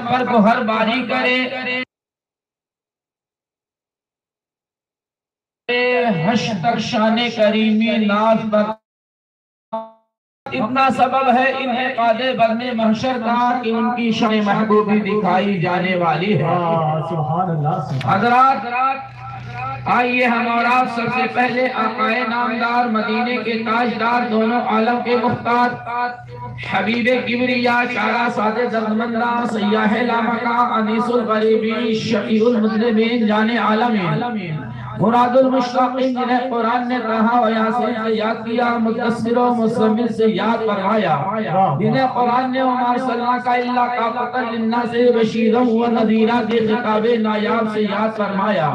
اکبر کو ہر باری کرے، حشر تک شان کریمی ناز پر اتنا سبب ہے انعقاد بزم محشر کا کہ ان کی شان محبوبی دکھائی جانے والی ہے۔ حضرات آئیے ہم اور آپ سب سے پہلے آقائے نامدار، مدینے کے تاجدار، دونوں عالم کے مختار، حبیب کبریا، چارہ ساد دردمندہ، سیاح لامکہ، انیس الغریبین، شفیع المذنبین، جان عالمین، مراد المشتاقین، جنہیں قرآن نے کہا و یاسین سے یاد کیا، مدثر و مزمل سے یاد فرمایا، جنہیں قرآن نے وما ارسلناک الا کافۃ للناس بشیرا و نذیرا کے خطاب نایاب سے یاد فرمایا۔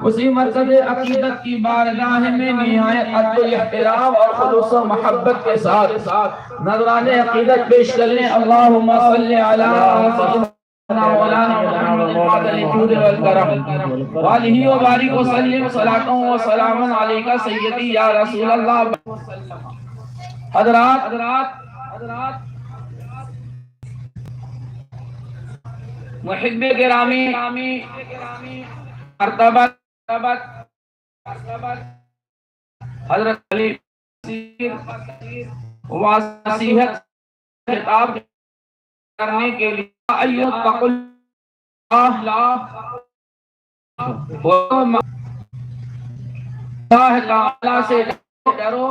اسی مرکز عقیدت کی بارگاہ میں نہایت ادب و احترام اور خلوص و محبت کے ساتھ نذران عقیدت پیش کرنے، اللہم صلی علی سیدنا مولانا محمد الفاضل الجود والکرم وآلہ وبارک وسلم، صلاۃ و سلام علیکہ سیدی یا رسول اللہ۔ حضرات محب گرامی، مرتبہ حضرت علی واسیحت خطاب کرنے کے لیے ایھا اتقوا اللہ تعالی سے ڈرو،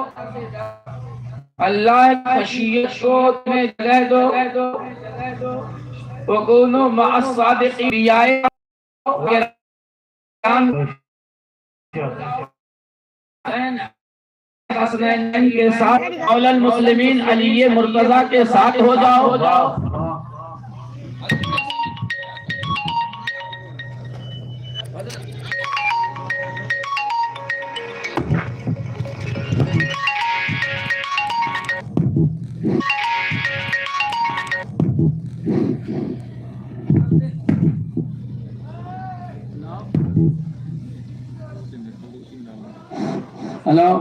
اللہ کی خشیت کو تمہیں جگہ دو، وَكُونُوا مَعَ الصَّادِقِينَ، بیائے حسنین کے ساتھ، مولا المسلمین علی مرتضی کے ساتھ ہو جاؤ۔ ہلو،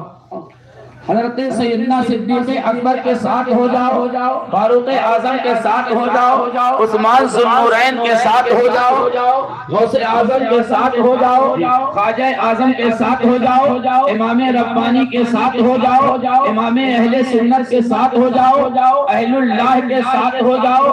حضرت سیدنا صدیق اکبر کے ساتھ ہو جاؤ، فاروق اعظم کے ساتھ ہو جاؤ، عثمان ذو النورین کے ساتھ ہو جاؤ، غوث اعظم کے ساتھ ہو جاؤ، خواجہ اعظم کے ساتھ ہو جاؤ، امام ربانی کے ساتھ ہو جاؤ، امام اہل سنت کے ساتھ ہو جاؤ، اہل اللہ کے ساتھ ہو جاؤ۔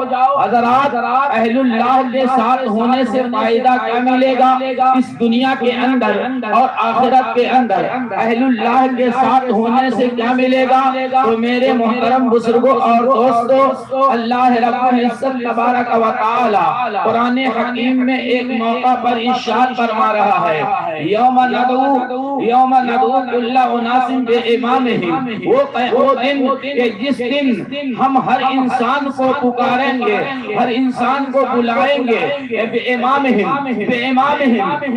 حضرات اہل اللہ کے ساتھ ہونے سے فائدہ کیا ملے گا اس دنیا کے اندر اور آخرت کے اندر؟ اہل اللہ کے ساتھ ہونے سے کیا ملے گا؟ تو میرے محترم بزرگوں اور دوستوں، اللہ رب العزت تبارک و تعالی قرآن حکیم میں ایک موقع پر ارشاد فرما رہا ہے، یوم ندعو کل اناس بامامہم، وہ دن کہ جس دن ہم ہر انسان کو پکاریں گے، ہر انسان کو بلائیں گے بامامہم،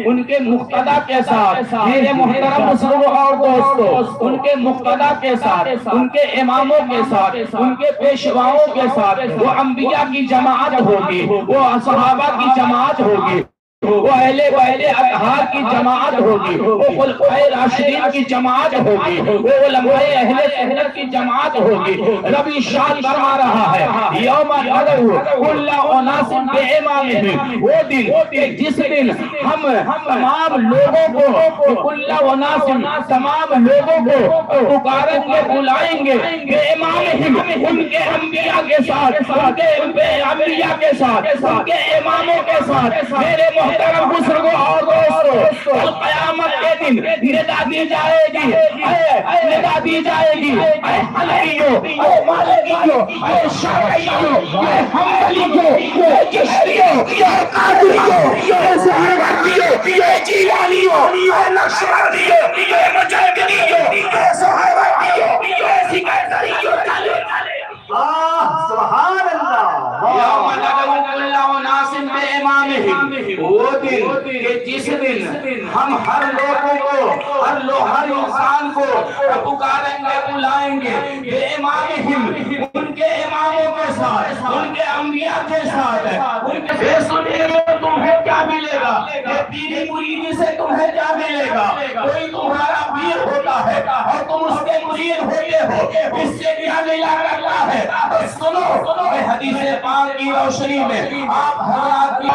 ان کے مقتدی کے ساتھ۔ میرے محترم بزرگوں اور دوستوں، ان کے مقتدی کے ساتھ، ان کے اماموں کے ساتھ، ان کے پیشواؤں کے ساتھ، وہ انبیاء کی جماعت ہوگی، وہ صحابہ کی جماعت ہوگی، وہ اہل اطہار کی جماعت ہوگی، وہ خلفائے راشدین کی جماعت ہوگی، وہ علماء اہل سنت کی جماعت ہوگی۔ رب ارشاد فرما رہا ہے، یوم ندعو کل اناس بامامہم، وہ دن جس دن ہم تمام لوگوں کو، کل اناس تمام لوگوں کو پکاریں گے، بلائیں گے بامامہم، ان کے انبیاء کے ساتھ، ان کے انبیاء کے ساتھ، ان کے اماموں کے ساتھ۔ میرے محترم بزرگوں اور دوستوں، کل قیامت کے دن ندا دی جائے گی، ندا دی جائے گی، اے حنفیوں، اے مالکیوں، اے شافعیوں، اے حنبلیوں، اے چشتیوں، اے قادریوں، اے سہروردیوں، اے جیلانیوں، اے نقشبندیوں، اے مجددیوں، اے سہروردیوں، اے سکندریوں، سبحان اللہ۔ یوم ندعو کل اناس بامامہم، وہ دن کہ جس دن ہم ہر لوگوں کو، ہر انسان کو پکاریں گے، بلائیں گے بامامہم، ان کے اماموں کے ساتھ، ان کے انبیاء کے ساتھ۔ ان کے سنیے تمہیں کیا ملے گا؟ یہ پیری مریدی سے تمہیں کیا ملے گا؟ کوئی تمہارا پیر ہوتا ہے اور تم اس کے مرید ہوتے ہو، اس سے کیا ملا کرتا ہے؟ ہے. سنو حدیث پاک کی روشنی میں آپ حضرات کی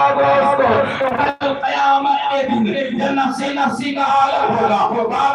قیامت کے دن جب نفسی کا عالم ہوگا.